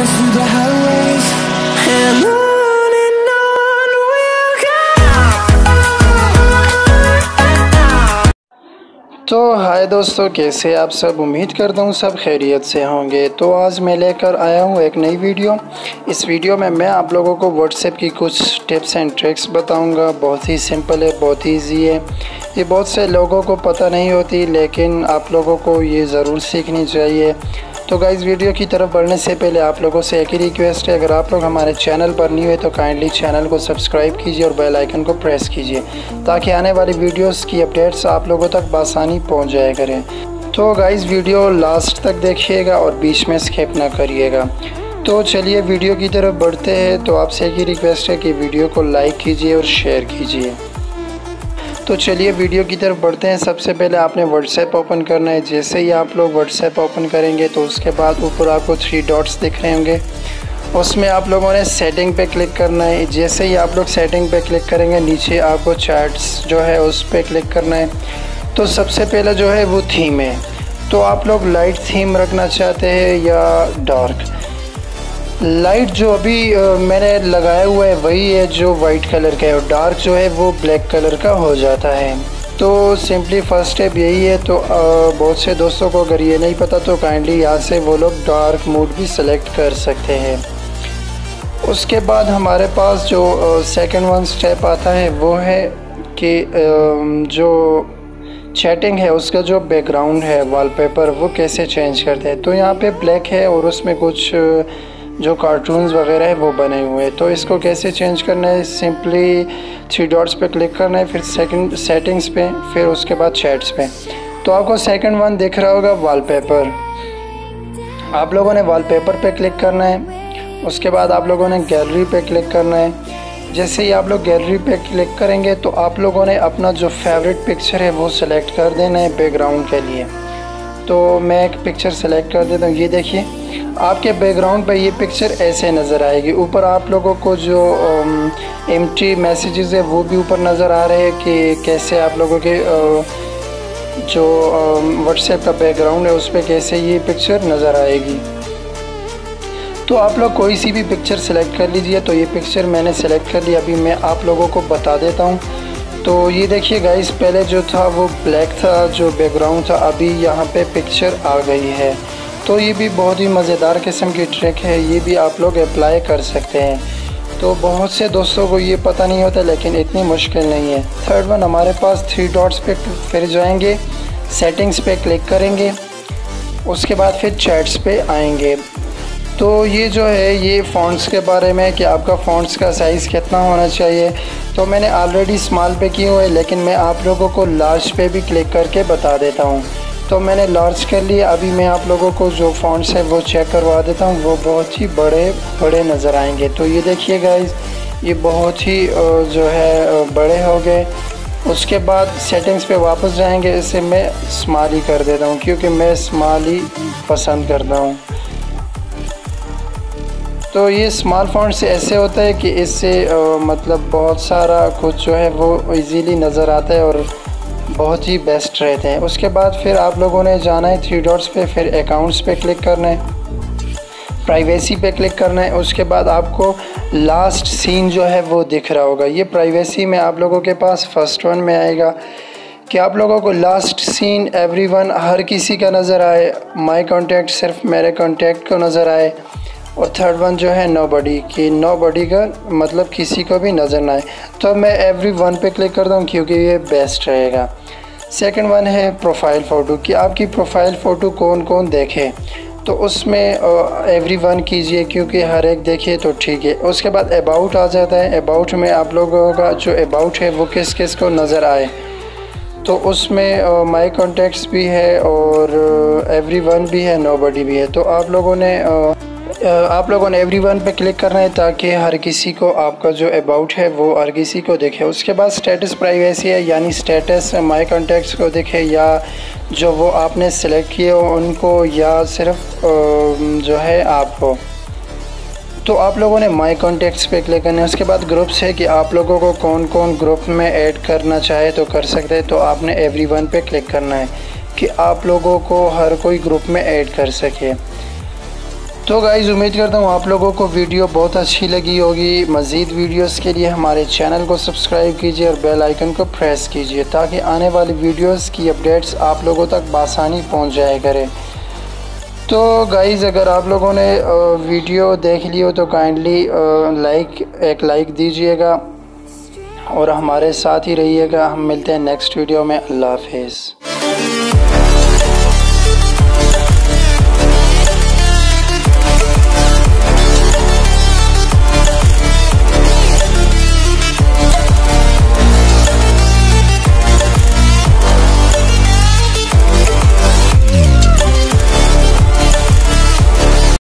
through the highways, and on we'll go. तो हाय दोस्तों, कैसे आप सब। उम्मीद करता हूँ सब खैरियत से होंगे। तो आज मैं लेकर आया हूँ एक नई वीडियो। इस वीडियो में मैं आप लोगों को व्हाट्सएप की कुछ टिप्स एंड ट्रिक्स बताऊँगा। बहुत ही सिंपल है, बहुत ही ईजी है। ये बहुत से लोगों को पता नहीं होती, लेकिन आप लोगों को ये ज़रूर सीखनी चाहिए। तो गाइस, वीडियो की तरफ बढ़ने से पहले आप लोगों से एक ही रिक्वेस्ट है, अगर आप लोग हमारे चैनल पर न्यू है तो काइंडली चैनल को सब्सक्राइब कीजिए और बेल आइकन को प्रेस कीजिए, ताकि आने वाली वीडियोस की अपडेट्स आप लोगों तक बआसानी पहुंच जाया करें। तो गाइस, वीडियो लास्ट तक देखिएगा और बीच में स्किप ना करिएगा। तो चलिए वीडियो की तरफ बढ़ते हैं। तो आपसे एक ही रिक्वेस्ट है कि वीडियो को लाइक कीजिए और शेयर कीजिए। तो चलिए वीडियो की तरफ बढ़ते हैं। सबसे पहले आपने व्हाट्सएप ओपन करना है। जैसे ही आप लोग व्हाट्सएप ओपन करेंगे तो उसके बाद ऊपर आपको 3 डॉट्स दिख रहे होंगे, उसमें आप लोगों ने सेटिंग पे क्लिक करना है। जैसे ही आप लोग सेटिंग पे क्लिक करेंगे, नीचे आपको चैट्स जो है उस पर क्लिक करना है। तो सबसे पहले जो है वो थीम है। तो आप लोग लाइट थीम रखना चाहते हैं या डार्क। लाइट जो अभी मैंने लगाया हुआ है वही है जो वाइट कलर का है, और डार्क जो है वो ब्लैक कलर का हो जाता है। तो सिंपली फर्स्ट स्टेप यही है। तो बहुत से दोस्तों को अगर ये नहीं पता तो काइंडली यहाँ से वो लोग डार्क मोड भी सेलेक्ट कर सकते हैं। उसके बाद हमारे पास जो सेकंड वन स्टेप आता है वो है कि जो चैटिंग है उसका जो बैकग्राउंड है, वॉलपेपर, वो कैसे चेंज करते हैं। तो यहाँ पे ब्लैक है और उसमें कुछ जो कार्टून्स वगैरह है वो बने हुए हैं। तो इसको कैसे चेंज करना है, सिंपली 3 डॉट्स पे क्लिक करना है, फिर सेकंड सेटिंग्स पे, फिर उसके बाद चैट्स पे। तो आपको सेकंड वन दिख रहा होगा वॉलपेपर। आप लोगों ने वॉलपेपर पे क्लिक करना है। उसके बाद आप लोगों ने गैलरी पे क्लिक करना है। जैसे ही आप लोग गैलरी पे क्लिक करेंगे तो आप लोगों ने अपना जो फेवरेट पिक्चर है वो सिलेक्ट कर देना है बैकग्राउंड के लिए। तो मैं एक पिक्चर सेलेक्ट कर देता हूँ। ये देखिए, आपके बैकग्राउंड पे ये पिक्चर ऐसे नज़र आएगी। ऊपर आप लोगों को जो एम्प्टी मैसेजेस है वो भी ऊपर नज़र आ रहे हैं कि कैसे आप लोगों के जो व्हाट्सएप का बैकग्राउंड है उस पर कैसे ये पिक्चर नज़र आएगी। तो आप लोग कोई सी भी पिक्चर सेलेक्ट कर लीजिए। तो ये पिक्चर मैंने सेलेक्ट कर लिया, अभी मैं आप लोगों को बता देता हूँ। तो ये देखिए गाइस, पहले जो था वो ब्लैक था जो बैकग्राउंड था, अभी यहाँ पे पिक्चर आ गई है। तो ये भी बहुत ही मज़ेदार किस्म की ट्रिक है, ये भी आप लोग अप्लाई कर सकते हैं। तो बहुत से दोस्तों को ये पता नहीं होता, लेकिन इतनी मुश्किल नहीं है। थर्ड वन हमारे पास 3 डॉट्स पे फिर जाएंगे, सेटिंग्स पे क्लिक करेंगे, उसके बाद फिर चैट्स पे आएंगे। तो ये जो है ये फ़ॉन्ट्स के बारे में कि आपका फ़ॉन्ट्स का साइज़ कितना होना चाहिए। तो मैंने ऑलरेडी स्मॉल पे किए हुए हैं, लेकिन मैं आप लोगों को लार्ज पे भी क्लिक करके बता देता हूँ। तो मैंने लार्ज कर लिया। अभी मैं आप लोगों को जो फ़ॉन्ट्स है वो चेक करवा देता हूँ, वो बहुत ही बड़े बड़े नज़र आएंगे। तो ये देखिए गाइस, ये बहुत ही जो है बड़े हो गए। उसके बाद सेटिंग्स पे वापस जाएंगे। इसे मैं स्मॉल ही कर देता हूँ, क्योंकि मैं स्मॉल ही पसंद करता हूँ। तो ये स्मॉल फ़ॉन्ट से ऐसे होता है कि इससे मतलब बहुत सारा कुछ जो है वो इजीली नज़र आता है और बहुत ही बेस्ट रहते हैं। उसके बाद फिर आप लोगों ने जाना है 3 डॉट्स पे, फिर अकाउंट्स पे क्लिक करना है, प्राइवेसी पे क्लिक करना है। उसके बाद आपको लास्ट सीन जो है वो दिख रहा होगा। ये प्राइवेसी में आप लोगों के पास फर्स्ट वन में आएगा कि आप लोगों को लास्ट सीन एवरीवन, हर किसी का नज़र आए, माय कॉन्टैक्ट सिर्फ मेरे कॉन्टैक्ट को नज़र आए, और थर्ड वन जो है नोबडी, कि नोबडी का मतलब किसी को भी नज़र ना आए। तो मैं एवरी वन पे क्लिक करता हूँ क्योंकि ये बेस्ट रहेगा। सेकंड वन है प्रोफाइल फ़ोटो, कि आपकी प्रोफाइल फ़ोटो कौन कौन देखे। तो उसमें एवरी वन कीजिए, क्योंकि हर एक देखे तो ठीक है। उसके बाद अबाउट आ जाता है। अबाउट में आप लोगों का जो अबाउट है वो किस किस को नज़र आए। तो उसमें माय कॉन्टैक्ट्स भी है और एवरी वन भी है, नोबडी भी है। तो आप लोगों ने एवरी वन पर क्लिक करना है, ताकि हर किसी को आपका जो अबाउट है वो हर किसी को दिखे। उसके बाद स्टेटस प्राइवेसी है, यानी स्टेटस माय कॉन्टैक्ट्स को दिखे, या जो वो आपने सेलेक्ट किए हो उनको, या सिर्फ जो है आपको। तो आप लोगों ने माय कॉन्टैक्ट्स पे क्लिक करना है। उसके बाद ग्रुप्स है कि आप लोगों को कौन कौन ग्रुप में ऐड करना चाहे तो कर सकते हैं। तो आपने एवरी वन पे क्लिक करना है कि आप लोगों को हर कोई ग्रुप में ऐड कर सके। तो गाइज़ उम्मीद करता हूँ आप लोगों को वीडियो बहुत अच्छी लगी होगी। मज़ीद वीडियोस के लिए हमारे चैनल को सब्सक्राइब कीजिए और बेल आइकन को प्रेस कीजिए ताकि आने वाली वीडियोस की अपडेट्स आप लोगों तक बआसानी पहुँच जाया करे। तो गाइज़ अगर आप लोगों ने वीडियो देख ली हो तो काइंडली एक लाइक दीजिएगा और हमारे साथ ही रहिएगा। हम मिलते हैं नेक्स्ट वीडियो में। अल्लाह हाफिज़।